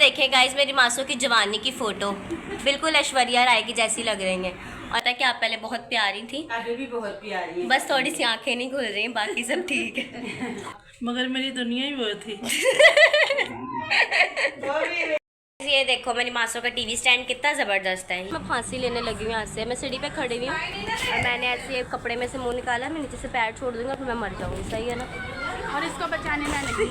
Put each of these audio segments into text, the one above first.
देखें गाइस मेरी मासूम की जवानी की फ़ोटो, बिल्कुल ऐश्वर्या राय की जैसी लग रही हैं। और था कि आप पहले बहुत प्यारी थी, अभी भी बहुत प्यारी है, बस थोड़ी सी आंखें नहीं खुल रही, बाकी सब ठीक है। मगर मेरी दुनिया ही वो थी। ये देखो मेरी मासूम का टीवी स्टैंड कितना ज़बरदस्त है। मैं फांसी लेने लगी हूँ यहाँ से, मैं सीढ़ी पे खड़ी हुई हूँ और मैंने ऐसे कपड़े में से मुंह निकाला, मैं नीचे से पैर छोड़ दूँगी और फिर मैं मर जाऊँगी, सही है ना? और इसको बचाने में नहीं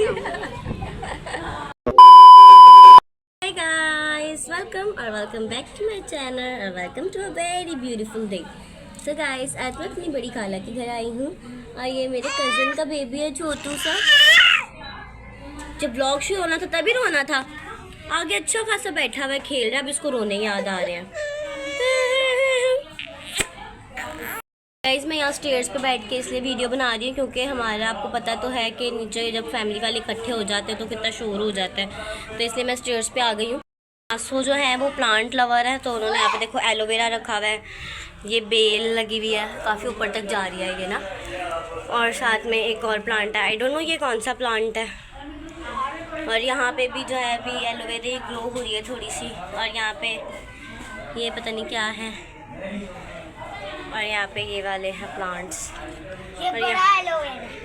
Hey guys, welcome back to my channel और welcome to a very beautiful day. So guys, आज मैं अपनी बड़ी खाला के घर आई हूँ और ये मेरे कज़न का बेबी है छोटू सा। जब ब्लॉग शुरू होना था तभी रोना था, आगे अच्छा खासा बैठा हुआ है, खेल रहा है, अब इसको रोने याद आ रहे हैं। गाइस मैं यहाँ स्टेयर्स पे बैठ के इसलिए वीडियो बना रही हूँ क्योंकि हमारा आपको पता तो है कि नीचे जब फैमिली वाले इकट्ठे हो जाते हैं तो कितना शोर हो जाता है, तो इसलिए मैं स्टेयर्स पे आ गई हूँ। आंसू जो है वो प्लांट लवर है, तो उन्होंने यहाँ पे देखो एलोवेरा रखा हुआ है, ये बेल लगी हुई है, काफ़ी ऊपर तक जा रही है ये ना, और साथ में एक और प्लांट है, आई डोंट नो ये कौन सा प्लांट है। और यहाँ पे भी जो है अभी एलोवेरा ग्रो हो रही है थोड़ी सी, और यहाँ पे ये पता नहीं क्या है, और यहाँ पे ये वाले हैं प्लांट्स,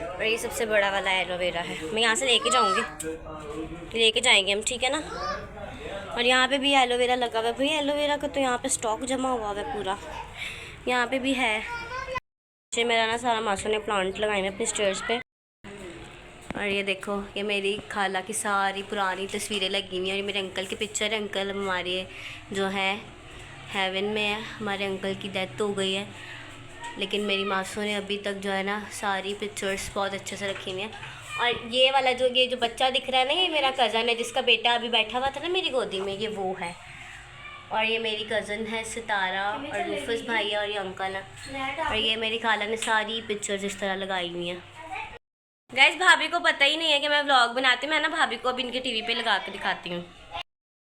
और ये सबसे बड़ा वाला एलोवेरा है। मैं यहाँ से लेके जाऊँगी, लेके जाएंगे हम, ठीक है ना। और यहाँ पे भी एलोवेरा लगा हुआ है, भाई एलोवेरा का तो यहाँ पे स्टॉक जमा हुआ है पूरा, यहाँ पे भी है। मेरा ना सारा मासूम ने प्लांट लगाए हैं अपने स्टेयर्स पे। और ये देखो ये मेरी खाला की सारी पुरानी तस्वीरें लगी हुई हैं, और ये मेरे अंकल की पिक्चर है। अंकल हमारे जो है हेवन में है, हमारे अंकल की डेथ हो गई है, लेकिन मेरी मासूम ने अभी तक जो है ना सारी पिक्चर्स बहुत अच्छे से रखी हुई हैं। और ये वाला ये जो बच्चा दिख रहा है ना, ये मेरा कज़न है जिसका बेटा अभी बैठा हुआ था ना मेरी गोदी में, ये वो है। और ये मेरी कज़न है सितारा, और रूफस भाई है, और ये अंकल है। और ये मेरी खाला ने सारी पिक्चर्स इस तरह लगाई हुई हैं। गाइस भाभी को पता ही नहीं है कि मैं व्लॉग बनाती हूँ, मैं ना भाभी को अभी इनके टीवी पे लगा के दिखाती हूँ।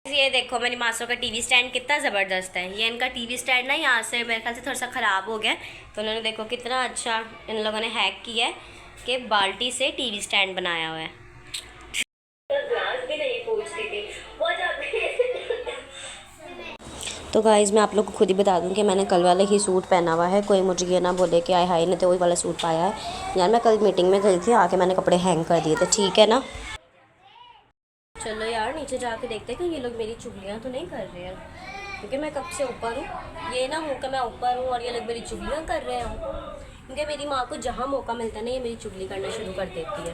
ये देखो मेरी मासूम का टीवी स्टैंड कितना ज़बरदस्त है। ये इनका टीवी स्टैंड ना यहाँ से मेरे ख्याल से थोड़ा सा ख़राब हो गया, तो उन्होंने देखो कितना अच्छा इन लोगों ने हैक किया है कि बाल्टी से टीवी स्टैंड बनाया हुआ है। तो गाइज़ मैं आप लोग को खुद ही बता दूं कि मैंने कल वाला ही सूट पहना हुआ है, कोई मुझे ये ना बोले कि आए हाय ने तो वही वाला सूट पाया है। यार मैं कल मीटिंग में गई थी, आके मैंने कपड़े हैंग कर दिए थे, ठीक है ना। चलो यार नीचे जाके देखते हैं कि ये लोग मेरी चुगलियाँ तो नहीं कर रहे हैं, क्योंकि मैं कब से ऊपर हूँ, ये ना हूँ कि मैं ऊपर हूँ और ये लोग मेरी चुगलियाँ कर रहे हैं। क्योंकि मेरी माँ को जहाँ मौका मिलता है ना ये मेरी चुगली करना शुरू कर देती है।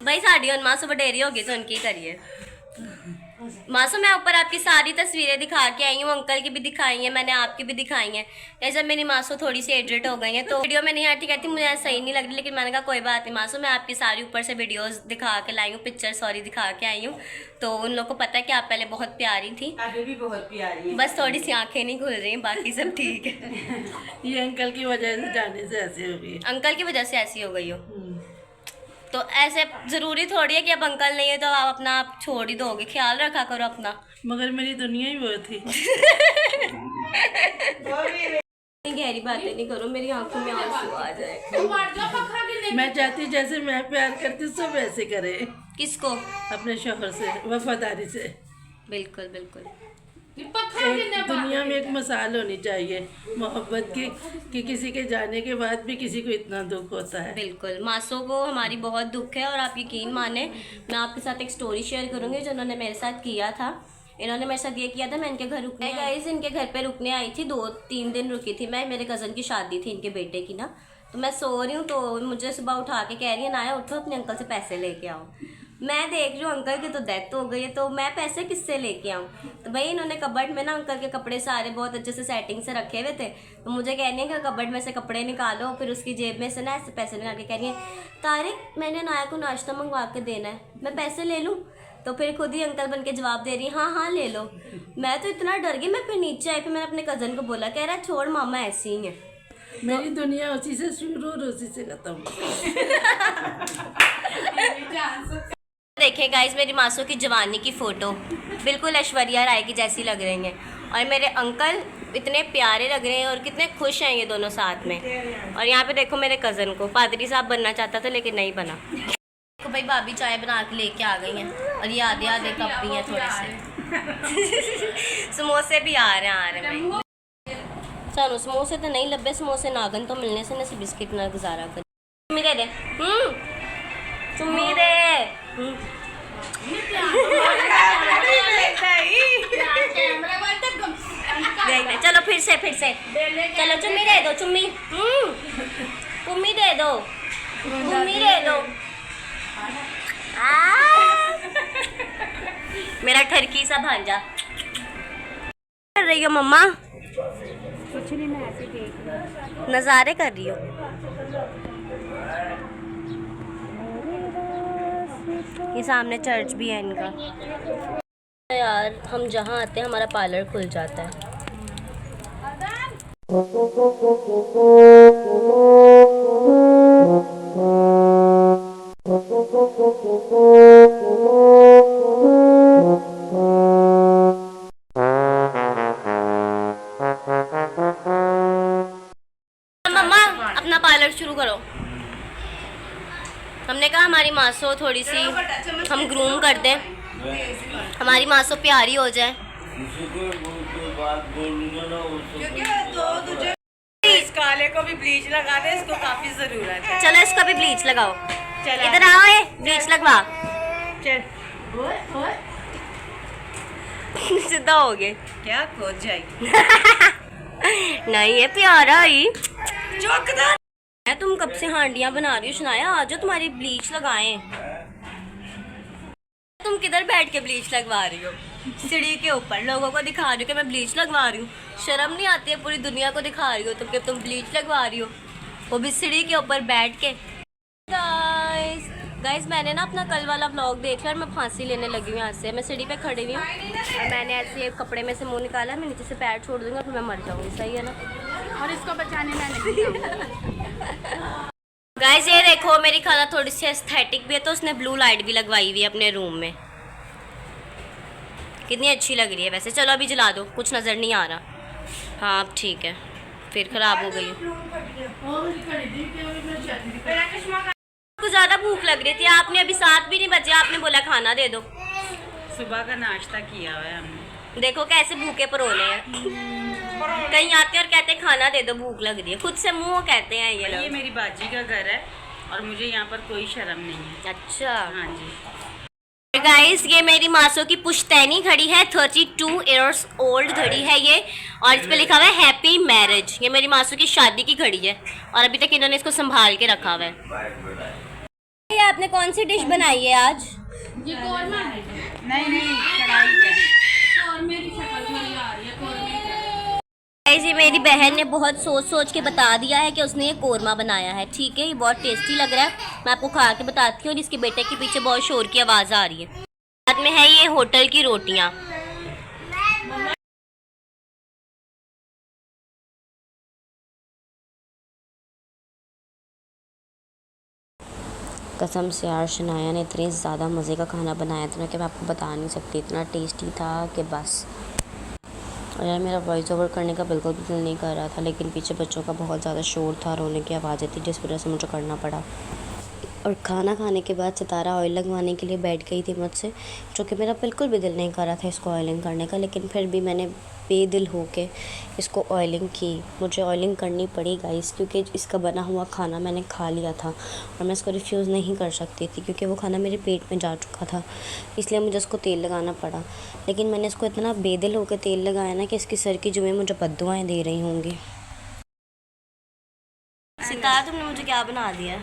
भाई साड़ी और माँ से बडेरी होगी तो उनकी करिए। मासूम मैं ऊपर आपकी सारी तस्वीरें दिखा के आई हूँ, अंकल की भी दिखाई हैं मैंने, आपकी भी दिखाई हैं। जैसे मेरी मासूम थोड़ी सी एडिट हो गई हैं तो वीडियो में नहीं आती, कहती मुझे सही नहीं लग रही, लेकिन मैंने कहा कोई बात नहीं मासूम, मैं आपकी सारी ऊपर से वीडियोस दिखा के लाई हूँ, पिक्चर सॉरी दिखा के आई हूँ, तो उन लोग को पता है कि आप पहले बहुत प्यारी थी, अभी भी बहुत प्यारी है, बस थोड़ी सी आंखें नहीं खुल रही, बाकी सब ठीक है। ये अंकल की वजह से जाने से ऐसी हो गई, अंकल की वजह से ऐसी हो गई हो, तो ऐसे ज़रूरी थोड़ी है कि अब अंकल नहीं है तो आप अपना आप छोड़ ही दोगे, ख्याल रखा करो अपना। मगर मेरी दुनिया ही वो थी। गहरी बातें नहीं करो, मेरी आंखों में आंसू आ जाए। मैं चाहती जैसे मैं प्यार करती सब वैसे करे। किसको? अपने शोहर से, वफादारी से। बिल्कुल बिल्कुल। दुनिया में एक मिसाल होनी चाहिए मोहब्बत की, कि किसी के जाने के बाद भी किसी को इतना दुख होता है। बिल्कुल मासूम को हमारी बहुत दुख है, और आप यकीन माने मैं आपके साथ एक स्टोरी शेयर करूंगी जो उन्होंने मेरे साथ किया था। इन्होंने मेरे साथ ये किया था, मैं इनके घर रुकने गाइस इनके घर पे रुकने आई थी, 2-3 दिन रुकी थी मैं, मेरे कज़न की शादी थी इनके बेटे की ना, तो मैं सो रही हूँ तो मुझे सुबह उठा के कह रही है नाया उठो अपने अंकल से पैसे लेके आओ। मैं देख रही हूँ अंकल की तो डेथ हो गई है, तो मैं पैसे किससे लेके आऊँ। तो भाई इन्होंने कबर्ड में ना अंकल के कपड़े सारे बहुत अच्छे से सेटिंग से रखे हुए थे, तो मुझे कह रही है कि कबर्ड में से कपड़े निकालो, फिर उसकी जेब में से ना ऐसे पैसे निकाल के कह रही है तारिक मैंने नाया को नाश्ता मंगवा के देना है, मैं पैसे ले लूँ। तो फिर खुद ही अंकल बन के जवाब दे रही है हाँ हाँ ले लो। मैं तो इतना डर गई, मैं फिर नीचे आई, फिर मैंने अपने कज़न को बोला, कह रहा छोड़ मामा ऐसी ही है। मेरी दुनिया उसी से शुरू और उसी से खत्म। देखें गाइस मेरी मासूम की जवानी की फ़ोटो, बिल्कुल ऐश्वर्या राय की जैसी लग रही हैं, और मेरे अंकल इतने प्यारे लग रहे हैं और कितने खुश हैं ये दोनों साथ में। और यहाँ पे देखो मेरे कज़न को, पादरी साहब बनना चाहता था लेकिन नहीं बना। देखो भाई भाभी चाय बना के लेके आ गई हैं। और ये आधे आधे कप भी हैं थोड़े से। समोसे भी आ रहे हैं चलो समोसे तो नहीं लब्बे, समोसे नागन तो मिलने से नसी बिस्किट ना गुजारा कर। चुम्मी दे दे, चुम्मी दे। चलो फिर से चलो चुम्मी दे दो, चुम्मी चुम्मी दे दो, चुम्मी दे दो। मेरा ठरकी सा भांजा कर रही हो मम्मा? कुछ नहीं, मैं ऐसे देख रही हूँ। नज़ारे कर रही हो। ये सामने चर्च भी है इनका। यार हम जहाँ आते हैं हमारा पार्लर खुल जाता है। मम्मा अपना पार्लर शुरू करो। हमने कहा हमारी मासो थोड़ी सी हम ग्रूम कर दें, हमारी मासो प्यारी हो जाए। इस काले को भी ब्लीच लगा दे, इसको काफी जरूरत है। चलो इसका भी ब्लीच लगाओ। इधर आओ, ये ब्लीच लगवा। चल सीधा हो गए। क्या खोज जाएगी। नहीं ये प्यारा ही चौकदार। तुम कब से हांडियां बना रही हो शनाया? आज तुम्हारी ब्लीच लगाएं। तुम किधर बैठ के ब्लीच लगवा रही हो? सीढ़ी के ऊपर लोगों को दिखा रही हो कि मैं ब्लीच लगवा रही हूँ। शर्म नहीं आती है? पूरी दुनिया को दिखा रही हो तुम कि तुम ब्लीच लगवा रही हो, वो भी सीढ़ी के ऊपर बैठ के। गाइस मैंने ना अपना कल वाला व्लॉग देख लिया और मैं फांसी लेने लगी हूँ यहाँ से। मैं सीढ़ी पे खड़ी हुई हूँ और मैंने ऐसे कपड़े में से मुंह निकाला, मैं नीचे से पैर छोड़ दूंगा फिर मैं मर जाऊँगी। सही है ना? और इसको बचाने मैं नहीं आऊँगी। गाइस ये देखो मेरी खाला थोड़ी सी एस्थेटिक भी है तो उसने ब्लू लाइट भी लगवाई हुई है अपने रूम में। कितनी अच्छी लग रही है वैसे। चलो अभी जला दो, कुछ नज़र नहीं आ रहा। हाँ अब ठीक है, फिर ख़राब हो गई। कुछ ज़्यादा भूख लग रही थी, आपने अभी 7 भी नहीं बजे, आपने बोला खाना दे दो। सुबह का नाश्ता किया हुआ है हमने। देखो कैसे भूखे परोले हैं। कहीं आते हैं और कहते हैं खाना दे दो, भूख लग रही है। खुद से मुंह कहते हैं ये ये लोग। मेरी बाजी का घर है और मुझे यहाँ पर कोई शर्म नहीं है। अच्छा हाँ जी। गाइस ये मेरी मासो की पुश्तैनी घड़ी है, 32 ईयर्स ओल्ड घड़ी है ये, और इस पे लिखा हुआ है हैप्पी मैरिज। ये मेरी मासो की शादी की घड़ी है और अभी तक इन्होंने इसको संभाल के रखा हुआ है। ये आपने कौन सी डिश बनाई है आज? ये कौरमा है। नहीं कढ़ाई का। कौरमे की शक्ल थोड़ी आ रही है, कौरमे की। गाइस ये मेरी बहन ने बहुत सोच सोच के बता दिया है कि उसने ये कोरमा बनाया है। ठीक है, ये बहुत टेस्टी लग रहा है। मैं आपको खा के बताती हूँ। और इसके बेटे के पीछे बहुत शोर की आवाज़ आ रही है। साथ में है ये होटल की रोटियाँ। कसम से यार शनाया ने इतनी ज़्यादा मज़े का खाना बनाया था ना कि मैं आपको बता नहीं सकती। इतना टेस्टी था कि बस। और यार मेरा वॉइस ओवर करने का बिल्कुल भी दिल नहीं कर रहा था, लेकिन पीछे बच्चों का बहुत ज़्यादा शोर था, रोने की आवाज़ें थी, जिस वजह से मुझे करना पड़ा। और खाना खाने के बाद सितारा ऑयल लगवाने के लिए बैठ गई थी मुझसे, जो कि मेरा बिल्कुल भी दिल नहीं कर रहा था इसको ऑयलिंग करने का, लेकिन फिर भी मैंने बेदिल हो के इसको ऑयलिंग की। मुझे ऑयलिंग करनी पड़ी गाइस, क्योंकि इसका बना हुआ खाना मैंने खा लिया था और मैं इसको रिफ्यूज़ नहीं कर सकती थी, क्योंकि वो खाना मेरे पेट में जा चुका था, इसलिए मुझे इसको तेल लगाना पड़ा। लेकिन मैंने इसको इतना बेदिल होकर तेल लगाया ना कि इसकी सर की जुएँ मुझे बद्दुआएँ दे रही होंगी। सितारा तुमने मुझे क्या बना दिया?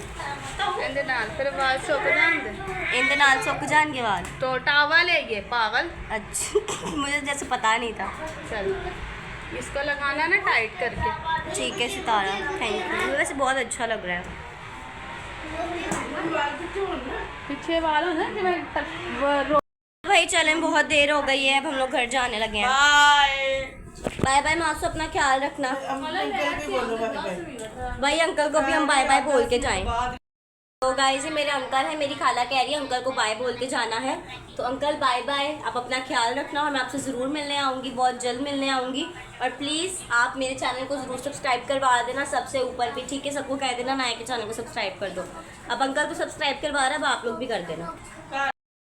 ਇਹਦੇ ਨਾਲ ਫਿਰ ਵਾਲ ਸੁੱਕ ਜਾਂਦੇ। इनके नाल सुख जाएंगे वाल। तो टावल है ये पागल। अच्छा मुझे जैसे पता नहीं था। चल इसको लगाना ना टाइट करके। ठीक है सितारा, थैंक यू। वैसे बहुत अच्छा लग रहा है। पीछे वाल हो ना कि भाई चलें, बहुत देर हो गई है, अब हम लोग घर जाने लगे हैं। बाय बाय मासू, अपना ख्याल रखना। भाई अंकल को भी हम बाय बाय बोल के जाएं। तो गाइस ये मेरे अंकल है, मेरी खाला कह रही है अंकल को बाय बोल के जाना है। तो अंकल बाय बाय, आप अपना ख्याल रखना और मैं आपसे ज़रूर मिलने आऊँगी, बहुत जल्द मिलने आऊँगी। और प्लीज़ आप मेरे चैनल को ज़रूर सब्सक्राइब करवा देना, सबसे ऊपर भी। ठीक है, सबको कह देना नए के चैनल को सब्सक्राइब कर दो। अब अंकल को सब्सक्राइब करवा रहा है, अब आप लोग भी कर देना।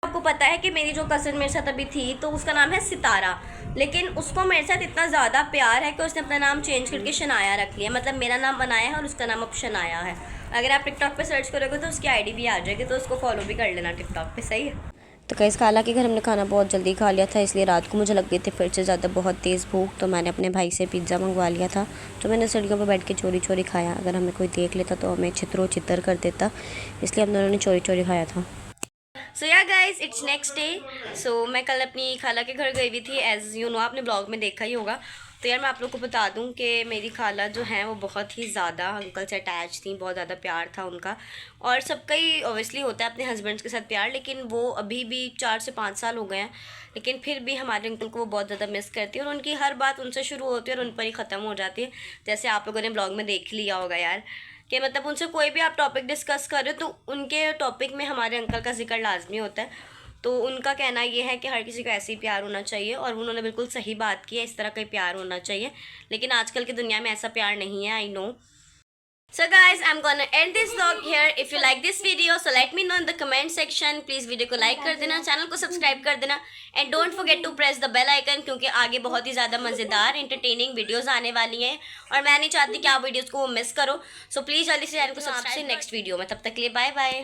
आपको पता है कि मेरी जो कज़न मेरे साथ अभी थी तो उसका नाम है सितारा, लेकिन उसको मेरे साथ इतना ज़्यादा प्यार है कि उसने अपना नाम चेंज करके शनाया रख लिया। मतलब मेरा नाम बनाया है और उसका नाम अब शनाया है। अगर आप टिकटॉक पे सर्च करोगे तो उसकी आईडी भी आ जाएगी, तो उसको फॉलो भी कर लेना टिकटॉक पे, सही है। तो गाइस खाला के घर हमने खाना बहुत जल्दी खा लिया था, इसलिए रात को मुझे लग गई थी फिर से ज़्यादा बहुत तेज़ भूख, तो मैंने अपने भाई से पिज़्ज़ा मंगवा लिया था, जो मैंने सीढ़ियों पर बैठ के चोरी चोरी खाया। अगर हमें कोई देख लेता तो हमें छितरो छितर कर देता, इसलिए हम दोनों ने चोरी चोरी खाया था। सो या गाइस इट्स नेक्स्ट डे। सो मैं कल अपनी खाला के घर गई हुई थी, एज़ यू नो आपने ब्लॉग में देखा ही होगा। तो यार मैं आप लोग को बता दूं कि मेरी खाला जो हैं वो बहुत ही ज़्यादा अंकल से अटैच थी, बहुत ज़्यादा प्यार था उनका। और सबका ही ऑब्वियसली होता है अपने हस्बैंड्स के साथ प्यार, लेकिन वो अभी भी 4 से 5 साल हो गए हैं, लेकिन फिर भी हमारे अंकल को वो बहुत ज़्यादा मिस करती है। और उनकी हर बात उनसे शुरू होती है और उन पर ही ख़त्म हो जाती है, जैसे आप लोगों ने ब्लॉग में देख लिया होगा यार, कि मतलब उनसे कोई भी आप टॉपिक डिस्कस कर रहे हो तो उनके टॉपिक में हमारे अंकल का जिक्र लाजमी होता है। तो उनका कहना ये है कि हर किसी को ऐसे ही प्यार होना चाहिए, और उन्होंने बिल्कुल सही बात की है, इस तरह का प्यार होना चाहिए। लेकिन आजकल की दुनिया में ऐसा प्यार नहीं है, I know. So guys, I'm gonna end this vlog here. If you like this video, so let me know in the comment section. Please video को लाइक कर देना, चैनल को सब्सक्राइब कर देना, and don't forget to press the bell icon, क्योंकि आगे बहुत ही ज़्यादा मज़ेदार इंटरटेनिंग वीडियोस आने वाली हैं और मैं नहीं चाहती कि आप वीडियोस को मिस करो। सो प्लीज़ जल्दी से चैनल को सब्सक्राइब नेक्स्ट वीडियो में। तब तक के लिए बाय बाय।